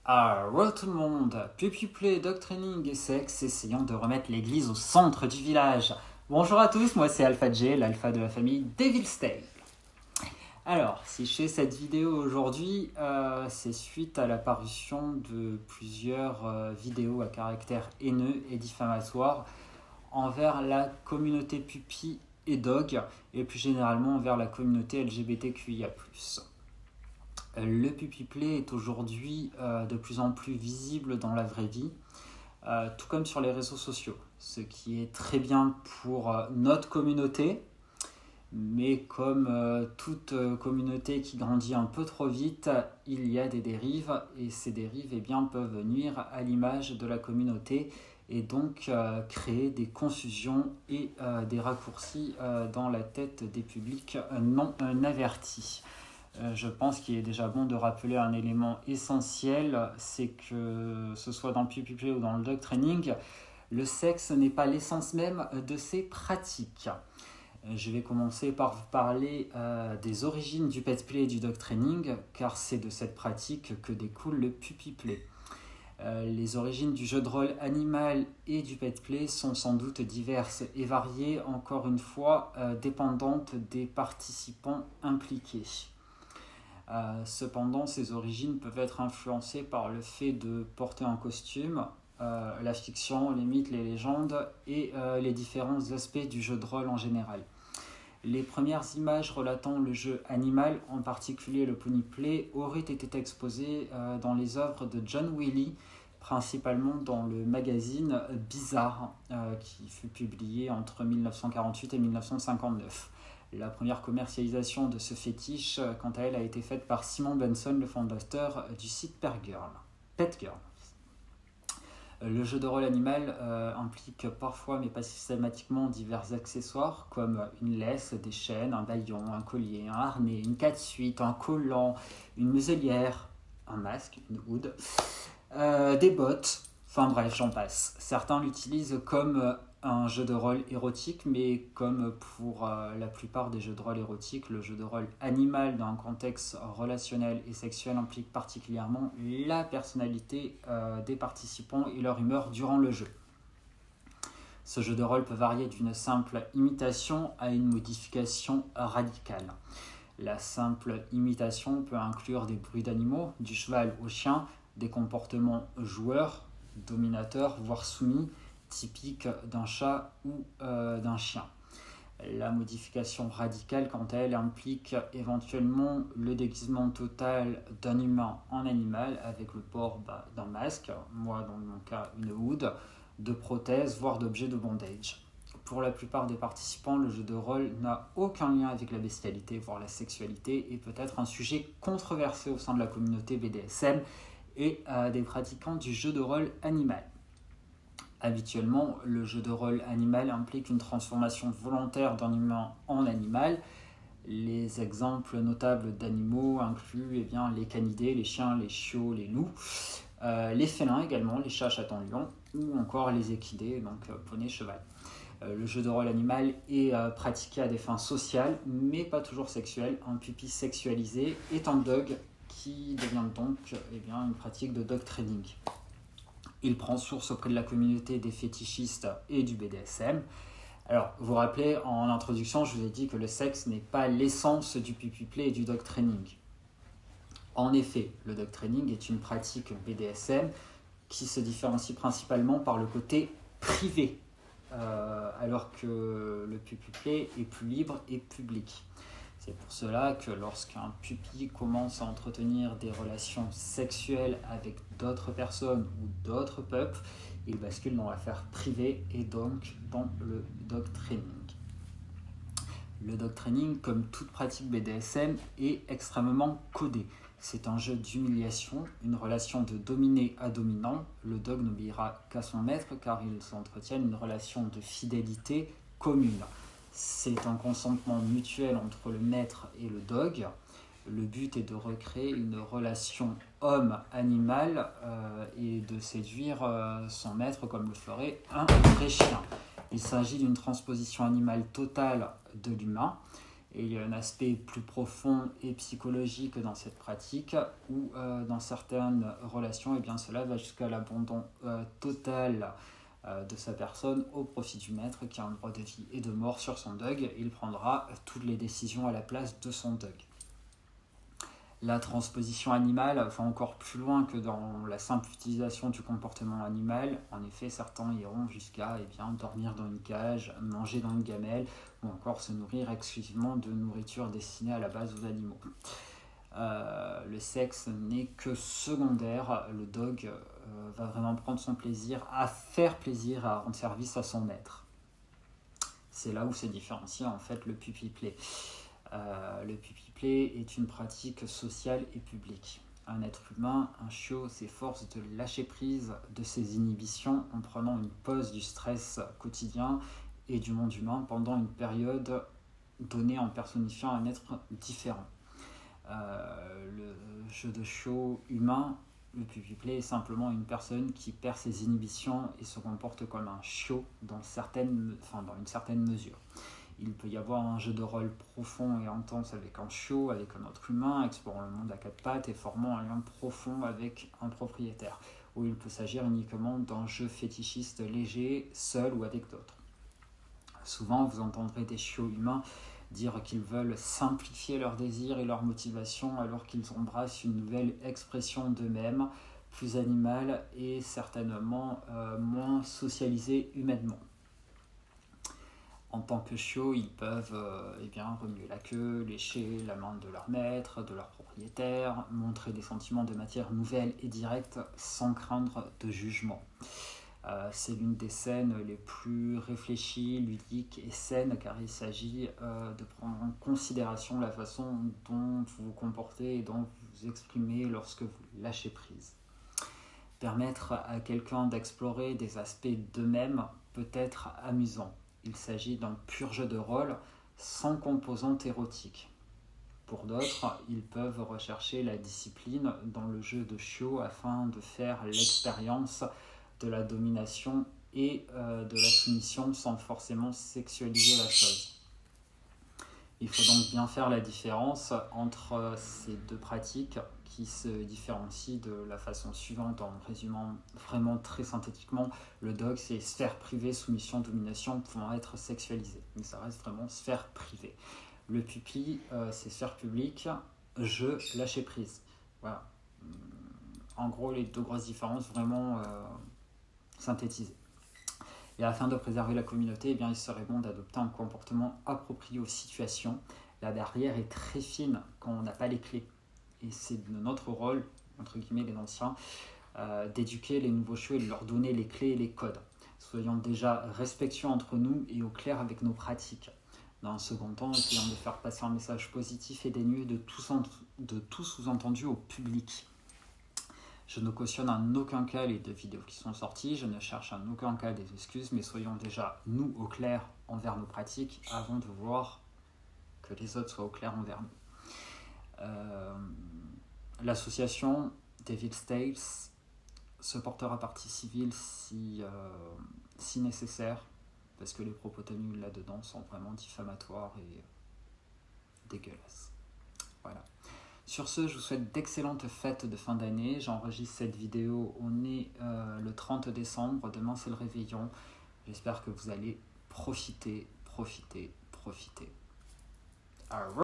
Tout le monde, Pupiplay, Dog Training et Sexe, essayons de remettre l'église au centre du village. Bonjour à tous, moi c'est Alpha J, l'alpha de la famille Devilstale. Alors, si je fais cette vidéo aujourd'hui, c'est suite à l'apparition de plusieurs vidéos à caractère haineux et diffamatoire envers la communauté pupi et dog, et plus généralement envers la communauté LGBTQIA+. Le pupiplay est aujourd'hui de plus en plus visible dans la vraie vie, tout comme sur les réseaux sociaux, ce qui est très bien pour notre communauté, mais comme toute communauté qui grandit un peu trop vite, il y a des dérives, et ces dérives peuvent nuire à l'image de la communauté et donc créer des confusions et des raccourcis dans la tête des publics non avertis. Je pense qu'il est déjà bon de rappeler un élément essentiel, c'est que ce soit dans le pupiplay ou dans le dog training, le sexe n'est pas l'essence même de ces pratiques. Je vais commencer par vous parler des origines du pet play et du dog training, car c'est de cette pratique que découle le pupiplay. Les origines du jeu de rôle animal et du pet play sont sans doute diverses et variées, encore une fois, dépendantes des participants impliqués. Cependant, ces origines peuvent être influencées par le fait de porter un costume, la fiction, les mythes, les légendes et les différents aspects du jeu de rôle en général. Les premières images relatant le jeu animal, en particulier le ponyplay, auraient été exposées dans les œuvres de John Wiley, principalement dans le magazine Bizarre, qui fut publié entre 1948 et 1959. La première commercialisation de ce fétiche, quant à elle, a été faite par Simon Benson, le fondateur du site Petgirl. Le jeu de rôle animal implique parfois, mais pas systématiquement, divers accessoires comme une laisse, des chaînes, un bâillon, un collier, un harnais, une catsuite, un collant, une muselière, un masque, une hood, des bottes, enfin bref, j'en passe. Certains l'utilisent comme un jeu de rôle érotique, mais comme pour la plupart des jeux de rôle érotiques, le jeu de rôle animal dans un contexte relationnel et sexuel implique particulièrement la personnalité des participants et leur humeur durant le jeu. Ce jeu de rôle peut varier d'une simple imitation à une modification radicale. La simple imitation peut inclure des bruits d'animaux, du cheval au chien, des comportements joueurs, dominateurs, voire soumis, typique d'un chat ou d'un chien. La modification radicale, quant à elle, implique éventuellement le déguisement total d'un humain en animal avec le port d'un masque, moi dans mon cas une hood, de prothèses, voire d'objets de bondage. Pour la plupart des participants, le jeu de rôle n'a aucun lien avec la bestialité, voire la sexualité, et peut être un sujet controversé au sein de la communauté BDSM et des pratiquants du jeu de rôle animal. Habituellement, le jeu de rôle animal implique une transformation volontaire d'un humain en animal. Les exemples notables d'animaux incluent les canidés, les chiens, les chiots, les loups, les félins également, les chats, chatons, lions, ou encore les équidés, donc poney, cheval. Le jeu de rôle animal est pratiqué à des fins sociales, mais pas toujours sexuelles. Un pupi sexualisé est un dog qui devient donc une pratique de dog training. Il prend source auprès de la communauté des fétichistes et du BDSM. Alors, vous vous rappelez, en introduction, je vous ai dit que le sexe n'est pas l'essence du pupiplay et du dog training. En effet, le dog training est une pratique BDSM qui se différencie principalement par le côté privé, alors que le pupiplay est plus libre et public. C'est pour cela que lorsqu'un pupi commence à entretenir des relations sexuelles avec d'autres personnes ou d'autres peuples, il bascule dans l'affaire privée et donc dans le dog training. Le dog training, comme toute pratique BDSM, est extrêmement codé. C'est un jeu d'humiliation, une relation de dominé à dominant. Le dog n'obéira qu'à son maître car ils entretiennent une relation de fidélité commune. C'est un consentement mutuel entre le maître et le dog. Le but est de recréer une relation homme-animal et de séduire son maître comme le ferait un vrai chien. Il s'agit d'une transposition animale totale de l'humain Et il y a un aspect plus profond et psychologique dans cette pratique où dans certaines relations, cela va jusqu'à l'abandon total de sa personne au profit du maître qui a un droit de vie et de mort sur son dog. Il prendra toutes les décisions à la place de son dog. La transposition animale va encore plus loin que dans la simple utilisation du comportement animal. En effet, certains iront jusqu'à dormir dans une cage, manger dans une gamelle ou encore se nourrir exclusivement de nourriture destinée à la base aux animaux. Le sexe n'est que secondaire. Le dog va vraiment prendre son plaisir à faire plaisir, à rendre service à son maître. C'est là où se différencie en fait le puppy play. Le puppy play est une pratique sociale et publique. Un être humain, un chiot, s'efforce de lâcher prise de ses inhibitions en prenant une pause du stress quotidien et du monde humain pendant une période donnée en personnifiant un être différent. Le jeu de chiot humain, le puppy play, est simplement une personne qui perd ses inhibitions et se comporte comme un chiot dans une certaine mesure. Il peut y avoir un jeu de rôle profond et intense avec un chiot, avec un autre humain, explorant le monde à quatre pattes et formant un lien profond avec un propriétaire. Ou il peut s'agir uniquement d'un jeu fétichiste léger, seul ou avec d'autres. Souvent, vous entendrez des chiots humains dire qu'ils veulent simplifier leurs désirs et leurs motivations alors qu'ils embrassent une nouvelle expression d'eux-mêmes, plus animale et certainement moins socialisée humainement. En tant que chiots, ils peuvent remuer la queue, lécher la main de leur maître, de leur propriétaire, montrer des sentiments de matière nouvelle et directe sans craindre de jugement. C'est l'une des scènes les plus réfléchies, ludiques et saines car il s'agit de prendre en considération la façon dont vous vous comportez et dont vous vous exprimez lorsque vous lâchez prise. Permettre à quelqu'un d'explorer des aspects d'eux-mêmes peut être amusant. Il s'agit d'un pur jeu de rôle sans composante érotique. Pour d'autres, ils peuvent rechercher la discipline dans le jeu de chiot afin de faire l'expérience de la domination et de la soumission sans forcément sexualiser la chose. Il faut donc bien faire la différence entre ces deux pratiques qui se différencient de la façon suivante. En résumant vraiment très synthétiquement, le dog c'est sphère privée, soumission, domination pouvant être sexualisée, mais ça reste vraiment sphère privée. Le puppy c'est sphère publique, jeu, lâcher prise. Voilà. En gros, les deux grosses différences vraiment synthétisées. Et afin de préserver la communauté, il serait bon d'adopter un comportement approprié aux situations. La barrière est très fine quand on n'a pas les clés. Et c'est de notre rôle, entre guillemets, les anciens, d'éduquer les nouveaux chiots et de leur donner les clés et les codes. Soyons déjà respectueux entre nous et au clair avec nos pratiques. Dans un second temps, essayons de faire passer un message positif et dénué de tout sous-entendu au public. Je ne cautionne en aucun cas les deux vidéos qui sont sorties, je ne cherche en aucun cas des excuses, mais soyons déjà, nous, au clair envers nos pratiques avant de voir que les autres soient au clair envers nous. L'association Devil's Tales se portera partie civile si nécessaire, parce que les propos tenus là-dedans sont vraiment diffamatoires et dégueulasses. Voilà. Sur ce, je vous souhaite d'excellentes fêtes de fin d'année. J'enregistre cette vidéo, on est le 30 décembre, demain c'est le réveillon. J'espère que vous allez profiter. Au revoir.